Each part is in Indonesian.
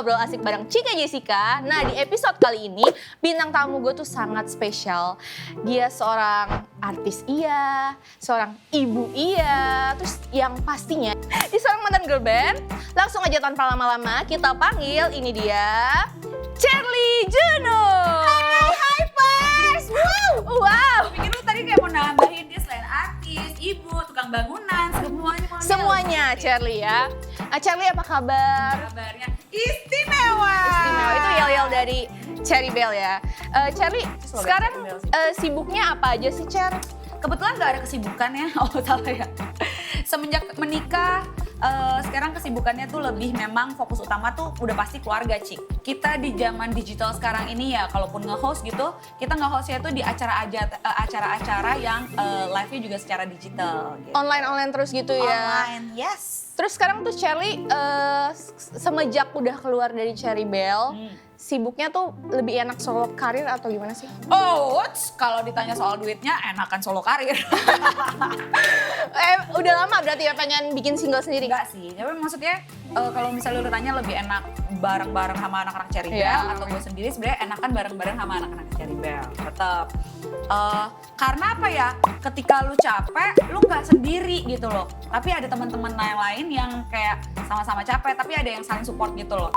ngobrol asik bareng Cika Jessica. Nah, di episode kali ini bintang tamu gue tuh sangat spesial. Dia seorang artis iya, seorang ibu iya, terus yang pastinya dia seorang mantan girl band. Langsung aja tanpa lama-lama kita panggil, ini dia Cherly Juno. Hai Pers! Wow. Gue pikir lu tadi kayak mau nambahin dia selain artis, ibu, tukang bangunan, Semuanya Cherly ya. Cherly apa kabar? Kabarnya istimewa. Istimewa, itu yel-yel dari Cherry Bell ya. Cherly, sekarang sibuknya apa aja sih Cher? Kebetulan gak ada kesibukan ya, salah ya. Semenjak menikah, sekarang kesibukannya tuh lebih memang fokus utama tuh udah pasti keluarga, Cik. Kita di zaman digital sekarang ini ya, kalaupun nge-host gitu, kita nge-hostnya tuh di acara-acara yang live-nya juga secara digital. Gitu. Online terus gitu ya? Online, yes. Terus sekarang tuh Cherly, semenjak udah keluar dari Cherry Bell, sibuknya tuh lebih enak solo karir atau gimana sih? Oh, kalau ditanya soal duitnya enakan solo karir. Udah lama berarti ya pengen bikin single sendiri? Enggak sih, tapi maksudnya kalau misalnya lu tanya lebih enak bareng-bareng sama anak-anak Cherry Bell Yeah. atau gue sendiri sebenarnya enakan bareng-bareng sama anak-anak Cherry Bell. Tetap. Karena apa ya, ketika lu capek, lu nggak sendiri gitu loh. Tapi ada teman-teman yang lain yang kayak sama-sama capek, tapi ada yang saling support gitu loh.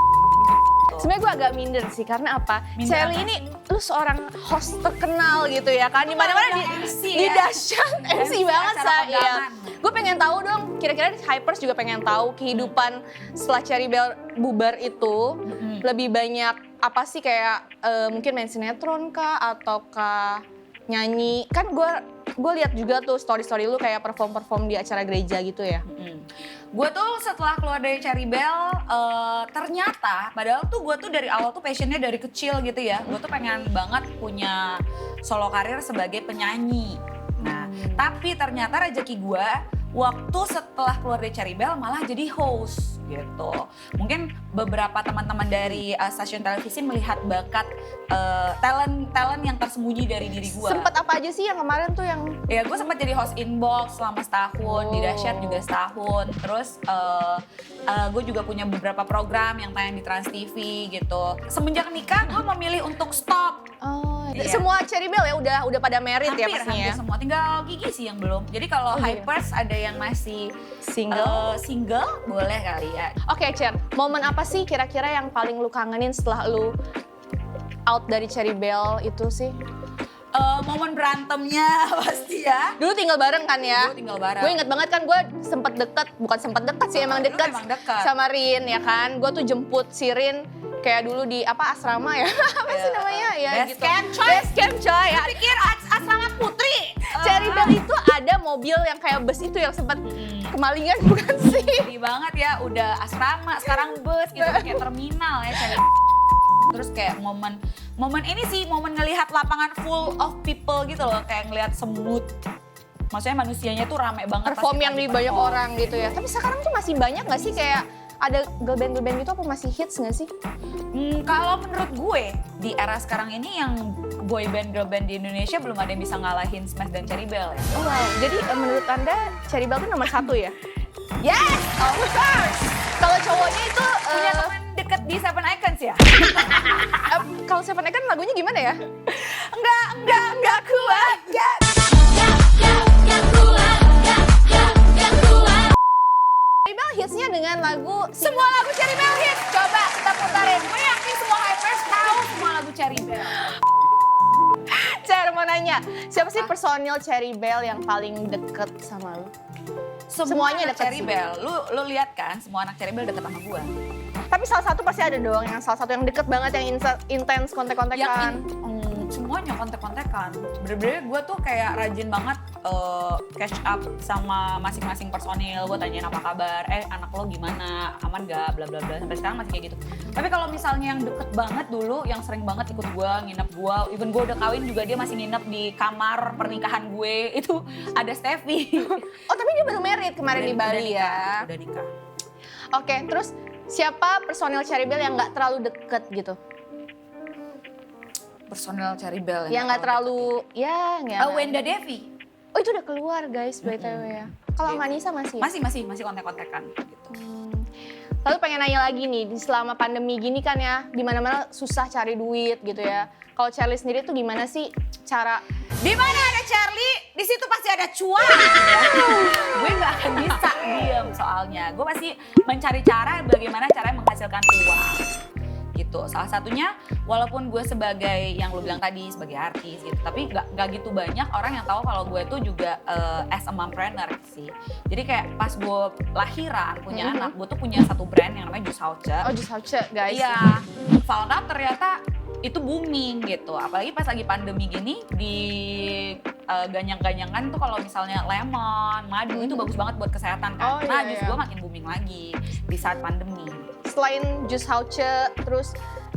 Sebenarnya gue agak minder sih, karena apa? Minder Cherly apa? ini lu seorang host terkenal gitu ya kan, di mana-mana MC di ya. dahsyat MC banget acara saya. kondangan. Gue pengen tahu dong, kira-kira di Hypers juga pengen tahu kehidupan setelah Cherry Bell bubar itu lebih banyak apa sih, kayak mungkin main sinetron kah ataukah nyanyi? Kan gue lihat juga tuh story lu kayak perform di acara gereja gitu ya. Gue tuh setelah keluar dari Cherry Bell, ternyata padahal tuh gue tuh dari awal tuh passionnya dari kecil gitu ya. Gue tuh pengen banget punya solo karir sebagai penyanyi. Nah, tapi ternyata rezeki gue waktu setelah keluar dari Cherry Bell malah jadi host gitu. Mungkin beberapa teman-teman dari stasiun televisi melihat bakat talent yang tersembunyi dari diri gue. Sempet apa aja sih yang kemarin tuh yang... Ya gue sempat jadi host inbox selama setahun, di Dahsyat juga setahun. Terus gue juga punya beberapa program yang tayang di Trans TV gitu. Semenjak nikah gue memilih untuk stop. Oh, Iya. semua Cherry Bell ya udah pada married ya pastinya Hampir ya? semua, tinggal Gigi sih yang belum. Jadi kalau Oh, iya. Hypers ada yang masih Single? boleh kali ya. Oke Cher, momen apa sih kira-kira yang paling lu kangenin setelah lu out dari Cherry Bell itu sih? Momen berantemnya pasti ya. Dulu tinggal bareng kan ya? Dulu tinggal bareng. Gue inget banget kan, gue sempet deket, bukan sempet deket sih, emang Dulu deket emang deket. sama Rin ya kan. Gue tuh jemput si Rin kayak dulu di asrama ya, apa sih namanya ya Base gitu. camp, coy. Base camp coy ya. Pikir asrama putri. Cherry Bell itu ada mobil yang kayak bus itu yang sempat kemalingan bukan sih? Sedih banget ya, udah asrama, sekarang bus gitu, kayak terminal ya. Terus kayak momen ini sih, momen ngelihat lapangan full of people gitu loh, kayak ngelihat semut. Maksudnya manusianya tuh rame banget. Perform pas kita yang di perform banyak orang gitu ya. Tapi sekarang tuh masih banyak gak sih kayak ada girl band gitu, apa masih hits gak sih? Kalau menurut gue, di era sekarang ini yang boy band, girl band di Indonesia belum ada yang bisa ngalahin Smash dan Cherry Bell ya. Oh wow, jadi menurut Anda Cherry Bell tuh nomor 1 ya? Yes, of course! Kalau cowoknya itu, Punya teman deket di Seven Icons ya? kalau Seven Icon lagunya gimana ya? Enggak kuat. Cherry Bell hitsnya dengan lagu Semua lagu Cherry Bell hits. Coba kita putarin. Gue yakin semua Hypers tahu semua lagu Cherry Bell. Cher, mau nanya, siapa sih personil Cherry Bell yang paling deket sama lu? Semuanya anak deket Cherry sih. Bell. Lu lihat kan, semua anak Cherry Bell deket sama gue. Tapi salah satu pasti ada dong, yang salah satu yang deket banget, yang intens kontek-kontekan. Semuanya kontek-kontekan. Bener-bener gue tuh kayak rajin banget catch up sama masing-masing personil. Gue tanyain apa kabar, anak lo gimana, aman gak, bla bla bla. Sampai sekarang masih kayak gitu. Tapi kalau misalnya yang deket banget dulu, yang sering banget ikut gue, nginep gue, even gue udah kawin juga dia masih nginep di kamar pernikahan gue, itu ada Steffi. Oh tapi dia baru married kemarin di Bali ya? Udah nikah. Oke, terus siapa personil Cherry Bell yang nggak terlalu deket gitu? Personel Cherry Bell Yang nggak terlalu, ya nggak. Wenda Devi. Oh itu udah keluar guys, BTW ya. Kalau sama Anissa masih? Ya? Masih kontek-kontekan gitu. Lalu pengen nanya lagi nih, di selama pandemi gini kan ya, di mana-mana susah cari duit gitu ya. Kalau Charlie sendiri tuh gimana sih cara? Di mana ada Charlie, di situ pasti ada cuan. Gue nggak akan bisa diem soalnya. Gue pasti mencari cara bagaimana caranya menghasilkan uang. Gitu. Salah satunya, walaupun gue sebagai yang lu bilang tadi sebagai artis gitu, tapi gak gitu banyak orang yang tahu kalau gue tuh juga as a mompreneur sih. Jadi kayak pas gue lahiran punya anak, gue tuh punya satu brand yang namanya Jus Hauce. Oh, Jus Hauce, guys. Iya, found out ternyata itu booming gitu. Apalagi pas lagi pandemi gini di ganyang-ganyangan tuh kalau misalnya lemon, madu itu bagus banget buat kesehatan kan. Oh, nah, iya, jus iya. gue makin booming lagi di saat pandemi. Selain Jus Hauce,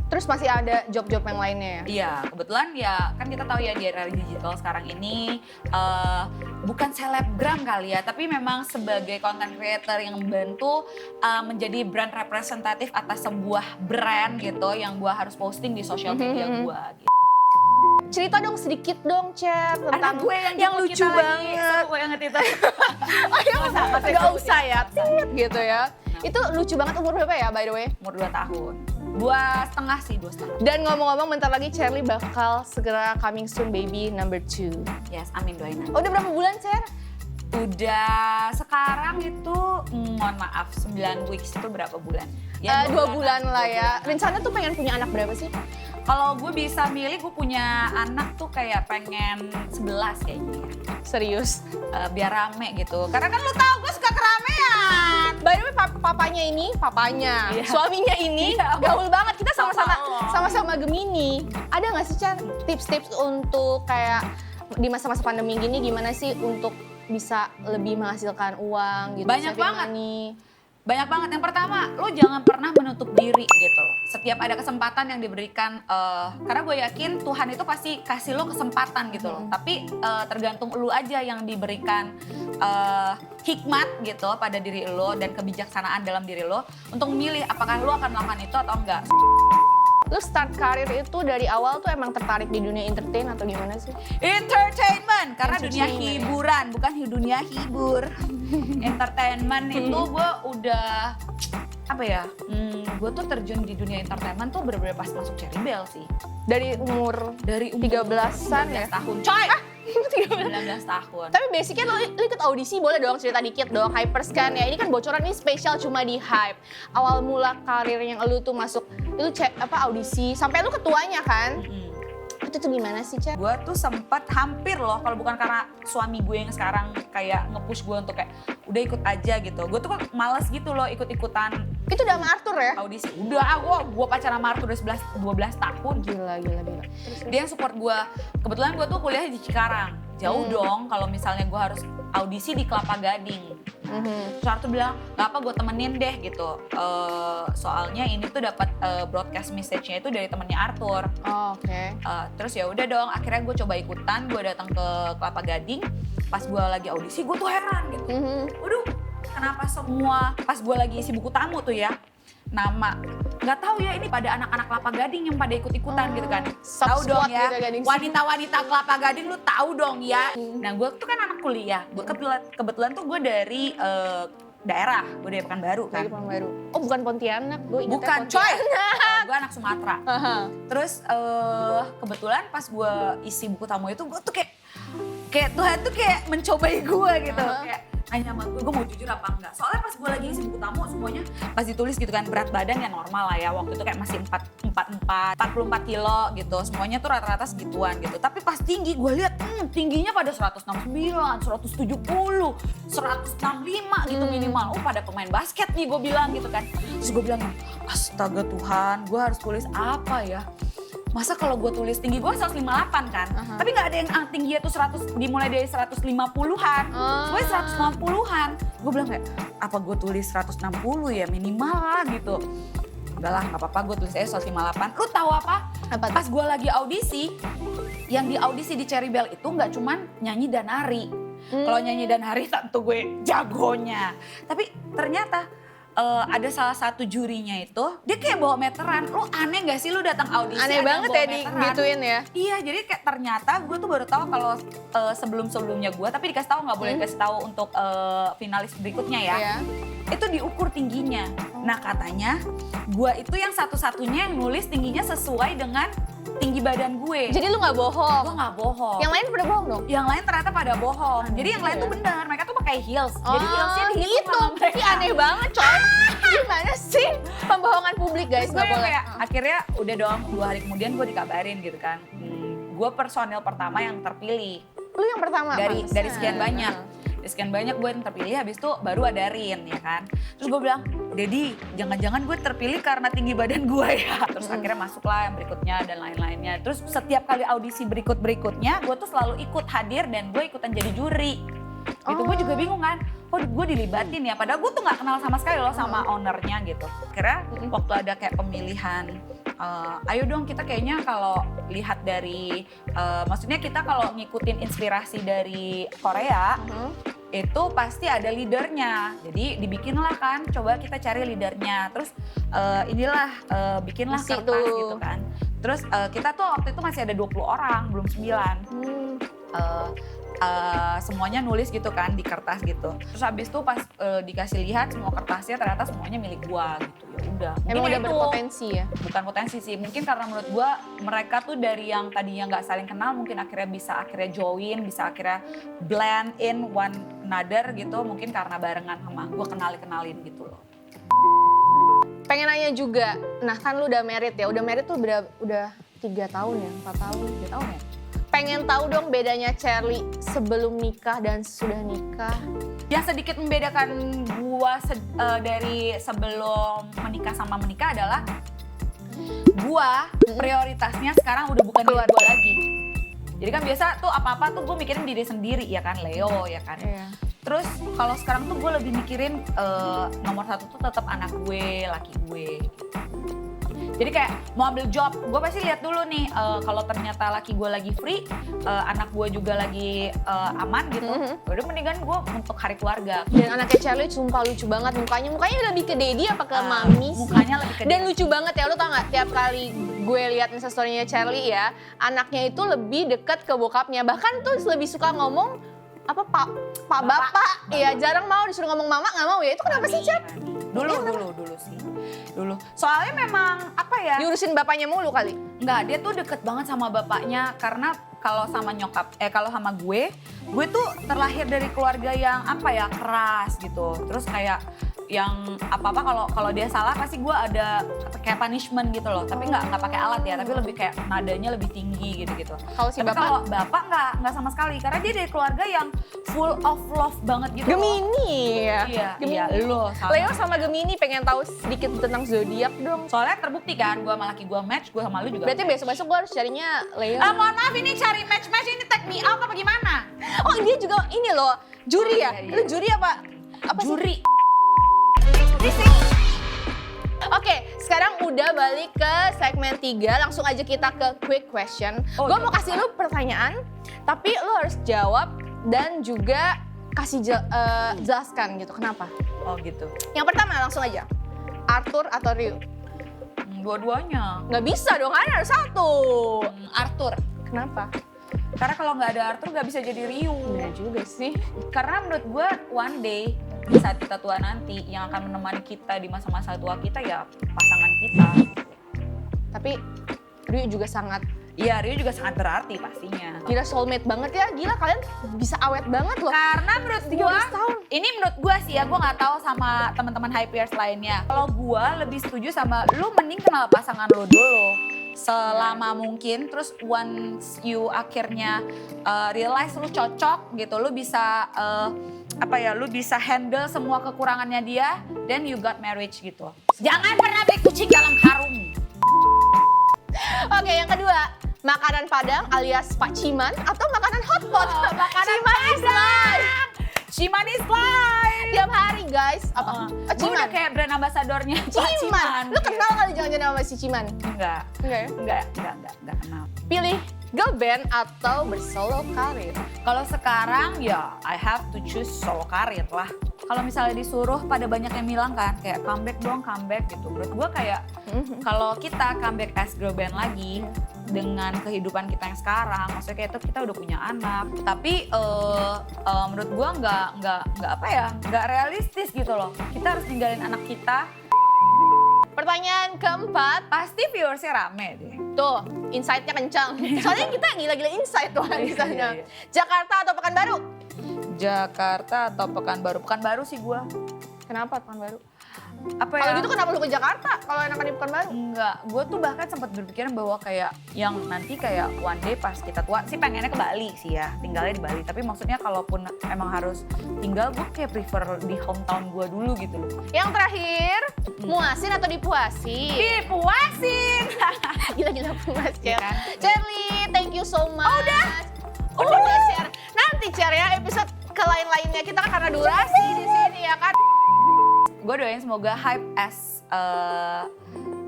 terus masih ada job-job yang lainnya ya? Iya, kebetulan ya kan kita tahu ya di era digital sekarang ini bukan selebgram kali ya, tapi memang sebagai content creator yang membantu menjadi brand representatif atas sebuah brand gitu yang gua harus posting di sosial media gua. Gitu. Cerita dong sedikit dong, Cer, tentang Anak gue yang lucu banget. Seru banget itu. Gak usah ya, tit gitu ya. Itu lucu banget, umur berapa ya by the way? Umur 2 tahun. 2,5 sih, 2,5. Dan ngomong-ngomong bentar lagi Charlie bakal segera coming soon baby number 2. Yes, amin doain aja. Oh, udah berapa bulan, Cer? Udah sekarang itu, mohon maaf, 9 weeks itu berapa bulan? 2 bulan lah ya. Rencana tuh pengen punya anak berapa sih? Kalau gue bisa milih, gue punya anak tuh kayak pengen 11 kayaknya. Serius? Biar rame gitu. Karena kan lu tahu gue suka keramaian. By the way, papanya ini, Iya. suaminya ini Iya. gaul banget. Kita Sama-sama. sama-sama Gemini. Ada nggak sih, Cer, tips-tips untuk kayak di masa-masa pandemi gini gimana sih untuk bisa lebih menghasilkan uang gitu? Banyak saving banget. money? Banyak banget. Yang pertama, lo jangan pernah menutup diri gitu loh. Setiap ada kesempatan yang diberikan, karena gue yakin Tuhan itu pasti kasih lo kesempatan gitu loh. Tapi tergantung lo aja yang diberikan hikmat gitu pada diri lo dan kebijaksanaan dalam diri lo untuk memilih apakah lo akan melakukan itu atau enggak. Lu start karir itu dari awal tuh emang tertarik di dunia entertain atau gimana sih? Entertainment, karena dunia Entertainment, ya. hiburan, bukan dunia hibur. Entertainment itu gue udah, apa ya, gue tuh terjun di dunia entertainment tuh bener-bener pas masuk Cherry Bell sih. Dari umur Dari umur 13-an ya? 19 tahun, coy! 19 tahun. Tapi basicnya lu ikut audisi, boleh dong cerita dikit dong, Hypers kan ya. Ini kan bocoran, ini spesial cuma di Hype. Awal mula karir yang lu tuh masuk, lu audisi, sampai lu ketuanya kan? Itu tuh gimana sih, Cer? Gue tuh sempet hampir loh, kalau bukan karena suami gue yang sekarang kayak nge-push gue untuk kayak udah ikut aja gitu. Gue tuh males gitu loh ikut-ikutan Itu udah sama Arthur ya? audisi. Udah, gue pacaran sama Arthur udah 12 tahun. Gila. Dia yang support gue. Kebetulan gue tuh kuliah di Cikarang. Jauh dong kalau misalnya gue harus audisi di Kelapa Gading. Terus Arthur bilang, gak apa gue temenin deh gitu. Soalnya ini tuh dapat broadcast message-nya itu dari temennya Arthur. Oh, oke. Terus ya udah dong, akhirnya gue coba ikutan. Gue datang ke Kelapa Gading. Pas gue lagi audisi, gue tuh heran gitu. Waduh, kenapa semua pas gue lagi isi buku tamu tuh ya, nama nggak tahu ya ini pada anak-anak Kelapa Gading yang pada ikut-ikutan gitu kan. Tahu dong ya, gitu, Gading. wanita-wanita Kelapa Gading lu tahu dong ya. Nah gue tuh kan anak kuliah, gue kebetulan tuh gue dari daerah, gue dari Pekanbaru kan. Dari Pekanbaru. Oh, bukan Pontianak, gue ingatnya Bukan coy, Pontianak. gue anak Sumatera. Terus kebetulan pas gue isi buku tamu itu gue tuh kayak Tuhan tuh kayak mencobai gue gitu. Kayak nanya sama gue mau jujur apa enggak. Soalnya pas gue lagi isi buku tamu semuanya pas ditulis gitu kan berat badan ya normal lah ya. Waktu itu kayak masih 44 kilo gitu. Semuanya tuh rata-rata segituan gitu. Tapi pas tinggi gue lihat tingginya pada 169, 170, 165 gitu minimal. Oh pada pemain basket nih gue bilang gitu kan. Terus gue bilang astaga Tuhan gue harus tulis apa ya. Masa kalau gue tulis tinggi gue 158 kan, tapi gak ada yang tingginya tuh 100, dimulai dari 150-an, semuanya 190-an. Gue bilang kayak, apa gue tulis 160 ya minimal lah gitu. Enggak lah, gak apa-apa gue tulis aja 158. Lu tahu apa? Pas gue lagi audisi, yang di audisi di Cherry Bell itu gak cuman nyanyi dan nari. Kalau nyanyi dan nari tentu gue jagonya. Tapi ternyata ada salah satu jurinya itu, dia kayak bawa meteran. Lu aneh gak sih lu datang audisi Aneh banget ya digituin ya. Iya, jadi kayak ternyata gue tuh baru tahu kalau sebelum-sebelumnya gue, tapi dikasih tahu nggak boleh dikasih tahu untuk finalis berikutnya ya. Iya. itu diukur tingginya. Nah katanya gue itu yang satu-satunya yang nulis tingginya sesuai dengan tinggi badan gue. Jadi lu nggak bohong? Gue nggak bohong. Yang lain pada bohong dong? Yang lain ternyata pada bohong. Jadi yang lain tuh benar, mereka tuh pakai heels. Jadi heelsnya dihitung itu sama mereka. sih aneh banget coy. Gimana sih pembohongan publik guys? Terus Nggak gue boleh. kayak akhirnya udah dong 2 hari kemudian gue dikabarin gitu kan. Gue personel pertama yang terpilih Lu yang pertama? dari Pantesan. sekian banyak. Dari sekian banyak gue yang terpilih, habis itu baru ada Rin ya kan. Terus gue bilang, Dedi jangan-jangan gue terpilih karena tinggi badan gue ya. Terus akhirnya masuklah yang berikutnya dan lain-lainnya. Terus setiap kali audisi berikutnya gue tuh selalu ikut hadir dan gue ikutan jadi juri. Gitu gue juga bingung kan, kok gue dilibatin ya. Padahal gue tuh gak kenal sama sekali loh sama ownernya gitu. Akhirnya waktu ada kayak pemilihan, ayo dong kita kayaknya kalau lihat dari, maksudnya kita kalau ngikutin inspirasi dari Korea, itu pasti ada leadernya. Jadi dibikinlah kan, coba kita cari leadernya. Terus inilah bikinlah Isi kertas tuh. gitu kan. Terus kita tuh waktu itu masih ada 20 orang, belum 9. Semuanya nulis gitu kan di kertas gitu. Terus habis itu pas dikasih lihat semua kertasnya ternyata semuanya milik gua gitu. Ya udah. Emang Mungkin udah itu berpotensi ya? bukan potensi sih. Mungkin karena menurut gua mereka tuh dari yang tadinya nggak saling kenal mungkin akhirnya join, bisa akhirnya blend in one another gitu. Mungkin karena barengan sama gua kenalin gitu loh. Pengen nanya juga, nah kan lu udah married ya, udah married tuh udah 3 tahun ya, 4 tahun, 3 tahun ya? Pengen tahu dong bedanya Cherly sebelum nikah dan sesudah nikah. Yang sedikit membedakan gua dari sebelum menikah sama menikah adalah gua prioritasnya sekarang udah bukan diri gua lagi. Jadi kan biasa tuh apa-apa tuh gua mikirin diri sendiri ya kan, Leo ya kan. Iya. Terus kalau sekarang tuh gue lebih mikirin nomor 1 tuh tetap anak gue, laki gue. Jadi kayak mau ambil job, gue pasti lihat dulu nih kalau ternyata laki gue lagi free, anak gue juga lagi aman gitu. Udah mendingan gue untuk hari keluarga. Dan anaknya Cherly sumpah lucu banget mukanya lebih ke Daddy apa ke Mami sih? Mukanya lebih ke Dan dia. lucu banget ya, lu tau gak tiap kali gue liat instastorynya Cherly ya, anaknya itu lebih deket ke bokapnya. Bahkan tuh lebih suka ngomong apa pak bapak, iya jarang mau disuruh ngomong mama nggak mau ya, itu kenapa sih Cep? Dulu sih. Dulu. Soalnya memang apa ya? Diurusin bapaknya mulu kali. Enggak, dia tuh deket banget sama bapaknya karena kalau sama kalau sama gue tuh terlahir dari keluarga yang apa ya, keras gitu. Terus kayak yang apa-apa kalau dia salah pasti gue ada kayak punishment gitu loh. Tapi nggak pakai alat ya, tapi lebih kayak nadanya lebih tinggi gitu. Kalau si Tapi bapak? kalau bapak nggak sama sekali karena dia dari keluarga yang full of love banget gitu loh. Gemini ya? Iya, Gemini. iya, lo sama. Leo sama Gemini pengen tahu sedikit tentang zodiak dong. Soalnya terbukti kan, gue sama laki gue match, gue sama lu juga Berarti match. besok-besok gue harus carinya Leo. Mohon maaf ini cari match-match ini take me out apa gimana? Oh dia juga ini loh, juri ya? Iya, iya. Lu juri apa? Apa sih? Juri. Oke, sekarang udah balik ke segmen 3, langsung aja kita ke quick question. Oh, Gue iya. mau kasih lu pertanyaan, tapi lu harus jawab dan juga kasih jelaskan gitu, kenapa. Oh gitu. Yang pertama langsung aja, Arthur atau Ryu? Dua-duanya. Nggak bisa dong, kan harus satu. Arthur. Kenapa? Karena kalau nggak ada Arthur nggak bisa jadi Ryu. Bener juga sih. Karena menurut gue one day di saat kita tua nanti yang akan menemani kita di masa-masa tua kita ya pasangan kita. Tapi Ryu juga sangat, Iya, Ryu juga sangat berarti pastinya. gila soulmate banget ya, gila kalian bisa awet banget loh. Karena menurut 13 gua, tahun. ini menurut gua sih ya, gua nggak tahu sama teman-teman Hypeers lainnya. Kalau gua lebih setuju sama lu mending kenal pasangan lu dulu selama mungkin. Terus once you akhirnya realize lu cocok gitu, lu bisa lu bisa handle semua kekurangannya dia, then you got marriage gitu. Jangan pernah beli kucing dalam karung. Oke, yang kedua, makanan Padang alias Pak Ciman atau makanan hotpot? Makanan Ciman is life. Ciman is life. Tiap hari guys, apa? Gue Ciman. udah kayak brand ambassadornya Pak Ciman. Lu kenal kali jangan-jangan sama si Ciman? Enggak. Enggak ya? Enggak kenal. Pilih girl band atau bersolo karir? Kalau sekarang ya I have to choose solo karir lah. Kalau misalnya disuruh pada banyak yang bilang kan kayak comeback dong, comeback gitu. Menurut gue kayak kalau kita comeback as girl band lagi dengan kehidupan kita yang sekarang, maksudnya kayak itu kita udah punya anak. Tapi menurut gue nggak apa ya, nggak realistis gitu loh. Kita harus ninggalin anak kita. Pertanyaan keempat, Pasti viewersnya rame deh. tuh insight-nya kencang. Soalnya kita gila-gila insight tuh di sana. Iya. Jakarta atau Pekanbaru? Jakarta atau Pekanbaru? Pekanbaru sih gue. Kenapa Pekanbaru? Apa Kalau ya? gitu kenapa lu ke Jakarta? Kalau enakan di Pekanbaru? Enggak, gue tuh bahkan sempat berpikiran bahwa kayak yang nanti kayak one day pas kita tua sih pengennya ke Bali sih ya, tinggalnya di Bali. Tapi maksudnya kalaupun emang harus tinggal, gue kayak prefer di hometown gue dulu gitu loh. Yang terakhir, muasin atau dipuasin? Dipuasin! Gila-gila puas, Iya Cer. kan? Cherly, thank you so much. Oh, Udah, Cer. Nanti, Cer ya, episode ke lain-lainnya kita kan karena durasi di sini ya kan. Gue doain semoga hype as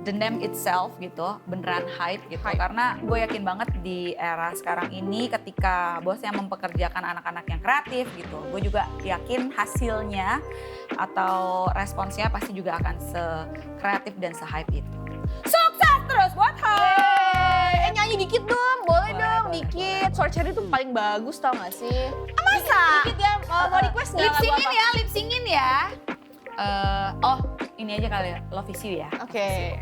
the name itself gitu, beneran hype gitu. Karena gue yakin banget di era sekarang ini ketika bosnya mempekerjakan anak-anak yang kreatif gitu, gue juga yakin hasilnya atau responsnya pasti juga akan se-kreatif dan se-hype itu. Sukses terus buat hype! Nyanyi dikit dong, boleh Boleh, dong, boleh, dikit. Suara Cherry tuh paling bagus tau gak sih? Masa? Dikit ya, mau request nggak? Lip lagu singin apa? ya, lip singin ya. Oh, ini aja kali ya, Love Is You ya. Oke.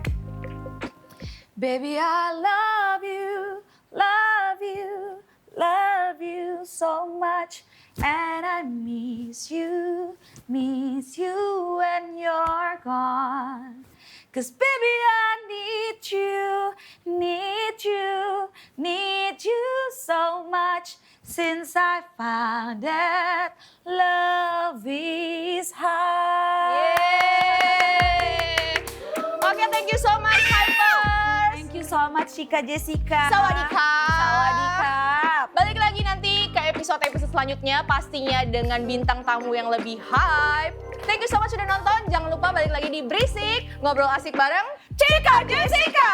Baby, I love you, love you, love you so much. And I miss you when you're gone. Cause baby, I need you, need you, need you so much. Since I found that love is high. Yeay. Oke, thank you so much, Hypers. Thank you so much, Chika Jessica. Sawadikap. Sawadikap. Balik lagi nanti ke episode-episode selanjutnya pastinya dengan bintang tamu yang lebih hype. Thank you so much sudah nonton. Jangan lupa balik lagi di Berisik, ngobrol asik bareng Chika Jessica.